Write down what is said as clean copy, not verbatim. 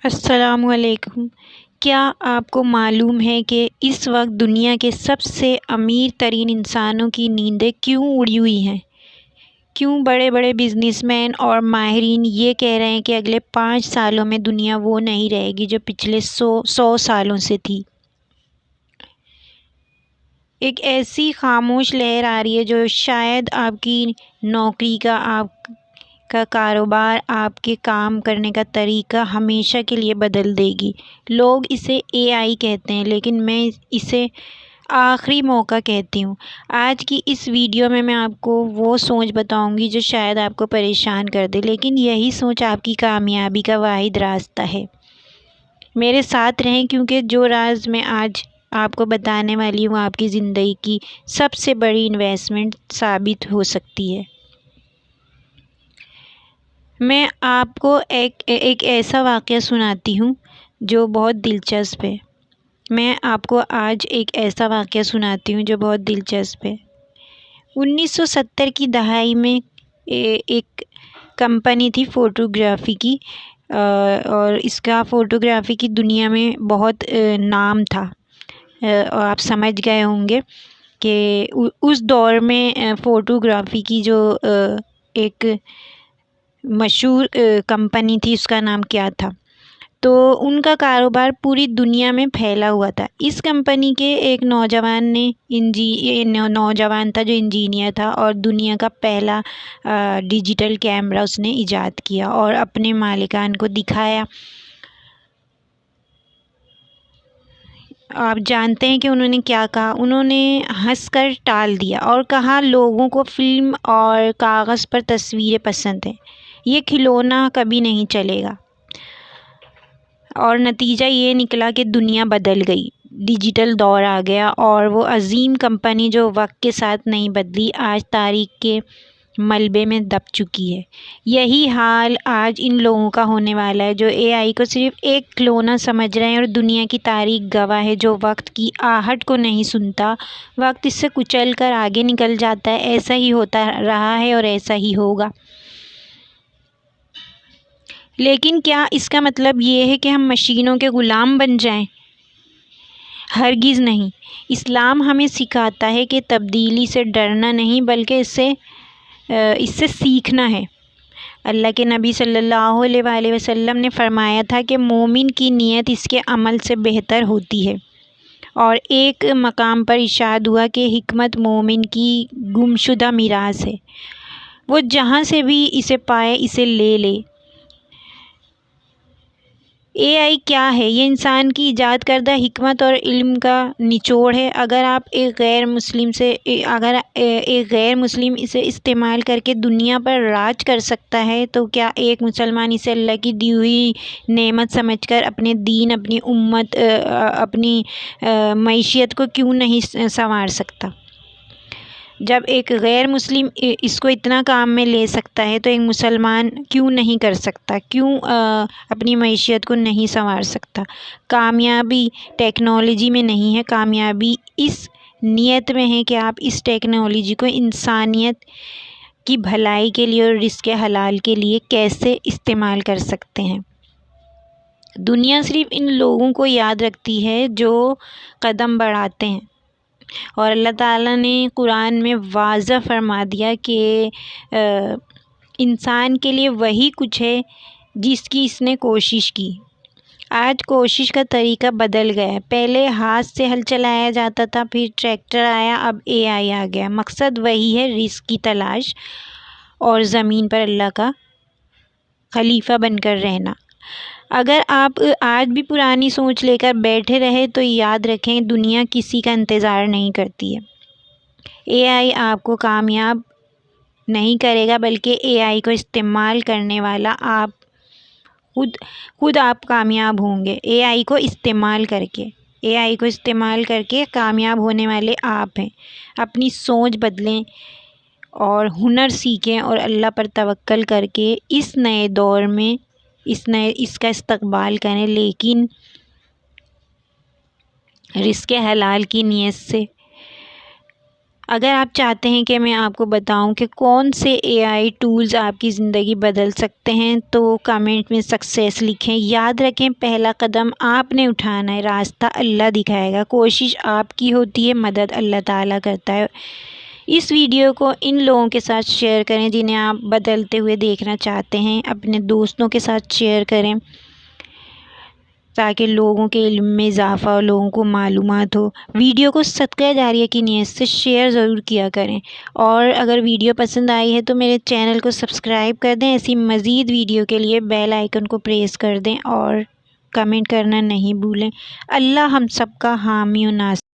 السلام علیکم۔ کیا آپ کو معلوم ہے کہ اس وقت دنیا کے سب سے امیر ترین انسانوں کی نیندیں کیوں اڑی ہوئی ہیں؟ کیوں بڑے بڑے بزنس مین اور ماہرین یہ کہہ رہے ہیں کہ اگلے 5 سالوں میں دنیا وہ نہیں رہے گی جو پچھلے 100 سالوں سے تھی؟ ایک ایسی خاموش لہر آ رہی ہے جو شاید آپ کی نوکری آپ کا کاروبار، آپ کے کام کرنے کا طریقہ ہمیشہ کے لیے بدل دے گی۔ لوگ اسے اے آئی کہتے ہیں، لیکن میں اسے آخری موقع کہتی ہوں۔ آج کی اس ویڈیو میں آپ کو وہ سوچ بتاؤں گی جو شاید آپ کو پریشان کر دے، لیکن یہی سوچ آپ کی کامیابی کا واحد راستہ ہے۔ میرے ساتھ رہیں، کیونکہ جو راز میں آج آپ کو بتانے والی ہوں آپ کی زندگی کی سب سے بڑی انویسٹمنٹ ثابت ہو سکتی ہے۔ میں آپ کو ایک ایسا واقعہ سناتی ہوں جو بہت دلچسپ ہے۔ میں آپ کو آج ایک ایسا واقعہ سناتی ہوں جو بہت دلچسپ ہے۔ 1970 کی دہائی میں ایک کمپنی تھی فوٹوگرافی کی، اور اس کا فوٹوگرافی کی دنیا میں بہت نام تھا۔ اور آپ سمجھ گئے ہوں گے کہ اس دور میں فوٹوگرافی کی جو ایک مشہور کمپنی تھی اس کا نام کیا تھا، تو ان کا کاروبار پوری دنیا میں پھیلا ہوا تھا۔ اس کمپنی کے ایک نوجوان تھا جو انجینئر تھا، اور دنیا کا پہلا ڈیجیٹل کیمرہ اس نے ایجاد کیا اور اپنے مالکان کو دکھایا۔ آپ جانتے ہیں کہ انہوں نے کیا کہا؟ انہوں نے ہنس کر ٹال دیا اور کہا، لوگوں کو فلم اور کاغذ پر تصویریں پسند ہیں، یہ کھلونا کبھی نہیں چلے گا۔ اور نتیجہ یہ نکلا کہ دنیا بدل گئی، ڈیجیٹل دور آ گیا، اور وہ عظیم کمپنی جو وقت کے ساتھ نہیں بدلی، آج تاریخ کے ملبے میں دب چکی ہے۔ یہی حال آج ان لوگوں کا ہونے والا ہے جو اے آئی کو صرف ایک کھلونا سمجھ رہے ہیں، اور دنیا کی تاریخ گواہ ہے جو وقت کی آہٹ کو نہیں سنتا، وقت اس سے کچل کر آگے نکل جاتا ہے۔ ایسا ہی ہوتا رہا ہے اور ایسا ہی ہوگا۔ لیکن کیا اس کا مطلب یہ ہے کہ ہم مشینوں کے غلام بن جائیں؟ ہرگز نہیں۔ اسلام ہمیں سکھاتا ہے کہ تبدیلی سے ڈرنا نہیں بلکہ اس سے سیکھنا ہے۔ اللہ کے نبی صلی اللہ علیہ وآلہ وسلم نے فرمایا تھا کہ مومن کی نیت اس کے عمل سے بہتر ہوتی ہے، اور ایک مقام پر ارشاد ہوا کہ حکمت مومن کی گمشدہ میراث ہے، وہ جہاں سے بھی اسے پائے اسے لے لے۔ اے آئی کیا ہے؟ یہ انسان کی ایجاد کردہ حکمت اور علم کا نچوڑ ہے۔ اگر ایک غیر مسلم اسے استعمال کر کے دنیا پر راج کر سکتا ہے، تو کیا ایک مسلمان اسے اللہ کی دی ہوئی نعمت سمجھ کر اپنے دین، اپنی امت، اپنی معیشت کو کیوں نہیں سنوار سکتا؟ جب ایک غیر مسلم اس کو اتنا کام میں لے سکتا ہے تو ایک مسلمان کیوں نہیں کر سکتا؟ کیوں اپنی معیشت کو نہیں سنوار سکتا؟ کامیابی ٹیکنالوجی میں نہیں ہے، کامیابی اس نیت میں ہے کہ آپ اس ٹیکنالوجی کو انسانیت کی بھلائی کے لیے اور رزق حلال کے لیے کیسے استعمال کر سکتے ہیں۔ دنیا صرف ان لوگوں کو یاد رکھتی ہے جو قدم بڑھاتے ہیں، اور اللہ تعالیٰ نے قرآن میں واضح فرما دیا کہ انسان کے لیے وہی کچھ ہے جس کی اس نے کوشش کی۔ آج کوشش کا طریقہ بدل گیا ہے۔ پہلے ہاتھ سے ہل چلایا جاتا تھا، پھر ٹریکٹر آیا، اب اے آئی آ گیا۔ مقصد وہی ہے، رزق کی تلاش اور زمین پر اللہ کا خلیفہ بن کر رہنا۔ اگر آپ آج بھی پرانی سوچ لے کر بیٹھے رہے تو یاد رکھیں، دنیا کسی کا انتظار نہیں کرتی ہے۔ اے آئی آپ کو کامیاب نہیں کرے گا، بلکہ اے آئی کو استعمال کرنے والا آپ خود آپ کامیاب ہوں گے۔ اے آئی کو استعمال کر کے کامیاب ہونے والے آپ ہیں۔ اپنی سوچ بدلیں اور ہنر سیکھیں، اور اللہ پر توکل کر کے اس نئے دور میں اس کا استقبال کریں، لیکن رزق حلال کی نیت سے۔ اگر آپ چاہتے ہیں کہ میں آپ کو بتاؤں کہ کون سے AI ٹولز آپ کی زندگی بدل سکتے ہیں تو کمنٹ میں سکسیس لکھیں. یاد رکھیں پہلا قدم آپ نے اٹھانا ہے، راستہ اللہ دکھائے گا. کوشش آپ کی ہوتی ہے، مدد اللہ تعالیٰ کرتا ہے. اس ویڈیو کو ان لوگوں کے ساتھ شیئر کریں جنہیں آپ بدلتے ہوئے دیکھنا چاہتے ہیں. اپنے دوستوں کے ساتھ شیئر کریں تاکہ لوگوں کے علم میں اضافہ ہو، لوگوں کو معلومات ہو. ویڈیو کو صدقہ جاریہ کی نیت سے شیئر ضرور کیا کریں. اور اگر ویڈیو پسند آئی ہے تو میرے چینل کو سبسکرائب کر دیں. ایسی مزید ویڈیو کے لیے بیل آئیکن کو پریس کر دیں اور کمنٹ کرنا نہیں بھولیں. اللہ ہم سب کا حامی و ناصر